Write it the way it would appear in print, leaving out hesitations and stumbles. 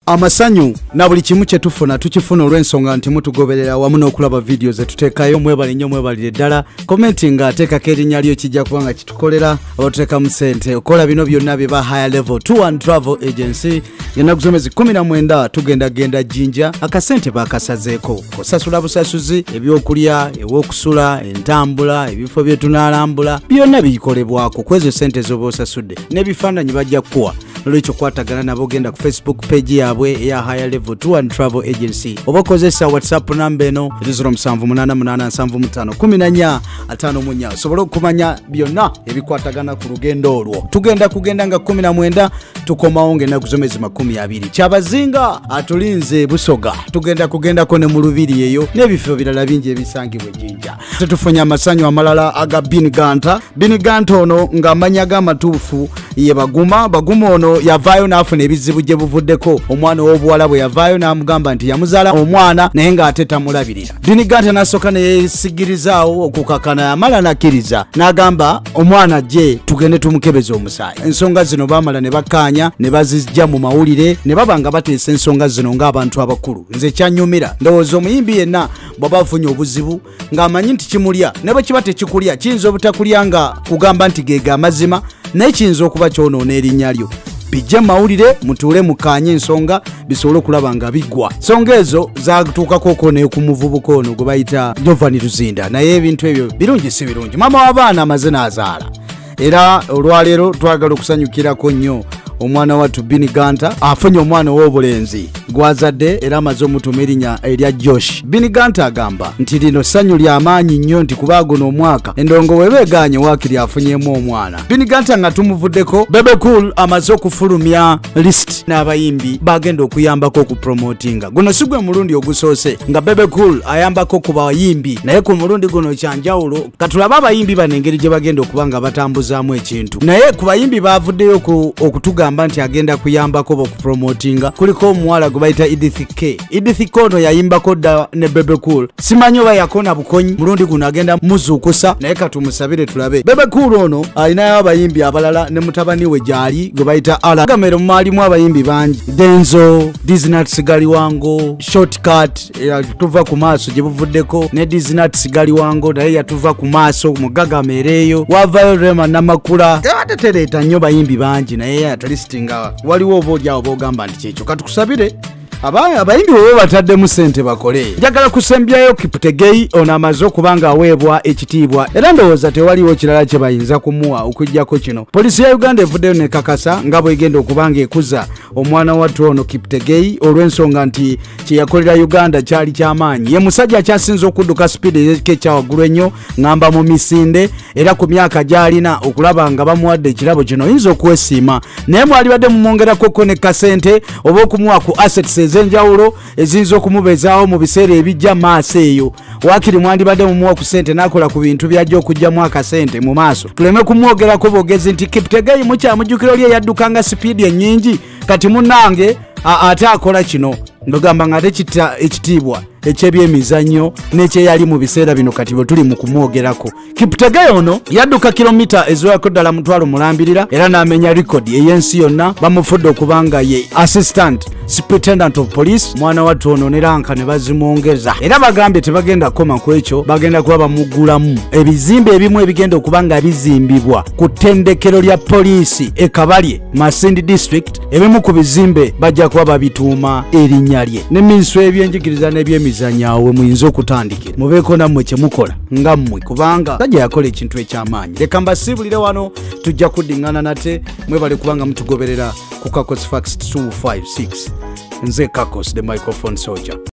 Amasanyu na buli kimu kye tufuna tukifuna olw'ensonga nti mutugoberera wamu n'okulaba video ze tuteekayo. Mwebale nnyo, mwebalire ddala. Commenting ateekako erinnya lyo kijja kuba nga kitukolera abatuteekamu ssente. Okola bino byonna biba Higher Level Tour and Travel Agency. Ennaku z'omwezi 19 tugenda Jinja, akasente baakasazeeko. Osasula busasuzi, ebyokulya, ew'okusula, entambula, ebifo bye tunaalambula, byonna bikolebwako kwezo ssente z'oba osasudde. N'ebifaananyi bajja kukuwa. Lwekyo kwatagana nabo genda ku Facebook page yaabwe eya Higher Level Tour and Travel Agency. Oba kozesa WhatsApp namba eno 0788851454 osobola okumanya byonna ebikwatagana ku lugendo olwo. Tugenda nga 19 tukomawo ng'ennaku z'omwezi 20. Kyabazinga atulinze Busoga. Tugendako ne mu Lubiri eyo n'ebifo birala bingi ebisangibwa Jinja. Tutufunye amasanyu amalala aga Bin Ganta. Bin Ganta ono ng'amanya g'amatuufu ye Baguma ono yavaayo n'afuna ebizibu gye buvuddeko. Omwana w'obuwala bwe yavaayo n'amugamba nti yamuzaala omwana naye ng'ate tamulabirira. Bin Ganta n'asooka ne yeesigirizaawo okukakana, yamala n'akkiriza n'agamba omwana gye tugende tumukebeza omusaayi. Ensonga zino baamala ne bakkaanya ne bazijja mu mawulire ne baba nga bateesa ensonga zino ng'abantu abakulu. Nze kyanyumira, ndowooza omuyimbi yenna bw'aba afunye obuzibu ng'amanyi nti kimulya ne bwe kiba tekikulya kiyinza obutakulya nga kugamba nti geega amazima naye kiyinza okuba kyonoona erinnya lyo. Bijja mawulire mutuule mukaanye ensonga bisobole okulaba nga biggwa. Ensonga ezo zaatuukako ne ku muvubuka ono gwe bayita Jovani Luzinda, naye ebintu ebyo birungi si birungi. Maama w'abaana amaze n'azaala, era olwaleero twagala okusanyukirako nnyo omwana wattu Bin Ganta afunye omwana ow'obulenzi gwazadde era amaze omutuma erinnya erya Josh. Bin Ganta agamba nti lino ssanyu ly'amaanyi nnyo nti kubaaguno omwaka endongo webeeganye waakiri afunyemu omwana. Bin Ganta nga tumuvuddeko, Bebe Cool amaze okufulumya list n'abayimbi bagenda okuyambako okupromotinga. Guno si gwe mulundi ogusoose nga Bebe Cool ayambako ku bayimbi, naye ku mulundi guno kyanjawulo. Katulabe abayimbi bano engeri gye bagenda okuba nga batambuzaamu ekintu, naye ku bayimbi baavuddeyo okutugamba nti agenda kuyambako okupromotinga kuliko omuwala gwe bayita Edith K. Edith K ono yayimbako dda ne Bebe Cool. Simanyi oba yakona bukonyi, mulundi guno agenda muzuukusa, naye katumusabire tulabe. Bebe Cool ono alinayo abayimbi abalala ne mutabani we gyali gwe bayita Ala. Gamero mwalimu abayimbi bangi, Denzo, Diznat Sigaliwango, Shortcut yatuva ku maaso gye buvuddeko, ne Diznat Sigaliwango naye yatuva ku maaso mugagameereyo, wavayo Rema Namakula. Tebatetereeta nnyo bayimbi bangi naye atalistinga waliwo oba olyawo bogamba nti kyekyo. Katukusabire abayimbi bwe bataddemu ssente bakole. Njagala kusembyayo Kiptegei ono amaze okuba nga aweebwa ekitiibwa era ndowooza tewaliwo kirala kye bayinza kumuwa okujjako kino. Poliisi ya Uganda evuddeyo ne kakasa nga bwegenda okuba nga ekuza omwana wattu ono Kiptegei olw'ensonga nti kye yakolera Uganda kyali ky'amaanyi. Ye musajja akyasinze okudduka sipiidi ekyawaggulu ennyo ngamba mu misinde, era ku myaka gy'alina okulaba nga bamuwadde ekirabo kino oyinza okwesiima, naye mwalibadde mumwongerakoko ne kasente oba okumuwa ku assets ez'enjawulo eziyinza okumubeezaawo mu biseera ebijja maaso eyo. Waakiri mwandibadde mumuwa ku ssente n'akola ku bintu byajja okugjamu akasente mu maaso. Tuleme kumwogerako bogezi nti Kiptegei mukyamujjukiro lye yaddukanga sipiidi ennyingi, kati munnange ate akola kino. Ndogamba nga ate kitta ekitiibwa eky'ebyemizannyo n'ekyeyali mu biseera bino kati bwe tuli mu kumwogerako. Kiptegei ono yadduka kilomita eziwerako ddala mutwalo mulambirira era n'amenya likodi ey'ensi yonna. Bamufudde okuba nga ye assistant superintendent of police. Mwana wattu ono ne ranka ne bazimwongeza era bagambye tebagenda kukoma ku ekyo, bagenda kuba bamuggulamu ebizimbe ebimu ebigenda okuba nga bizimbibwa ku ttendekero lya poliisi e Kabalye Masindi district. Ebimu ku bizimbe bajja kuba babituuma erinnya lye. Ne minisitule y'ebyenjigiriza n'ebyemizannyo awo muyinza okutandikira mubeeko nammwe kye mukola nga mmwe, kubanga sajja yakola ekintu eky'amaanyi. Leka mbasiibulire wano, tujja kuddiŋŋana nate. Mwebale kubanga mutugoberera ku Kakos Fax 256. Nze Kakos the microphone soldier.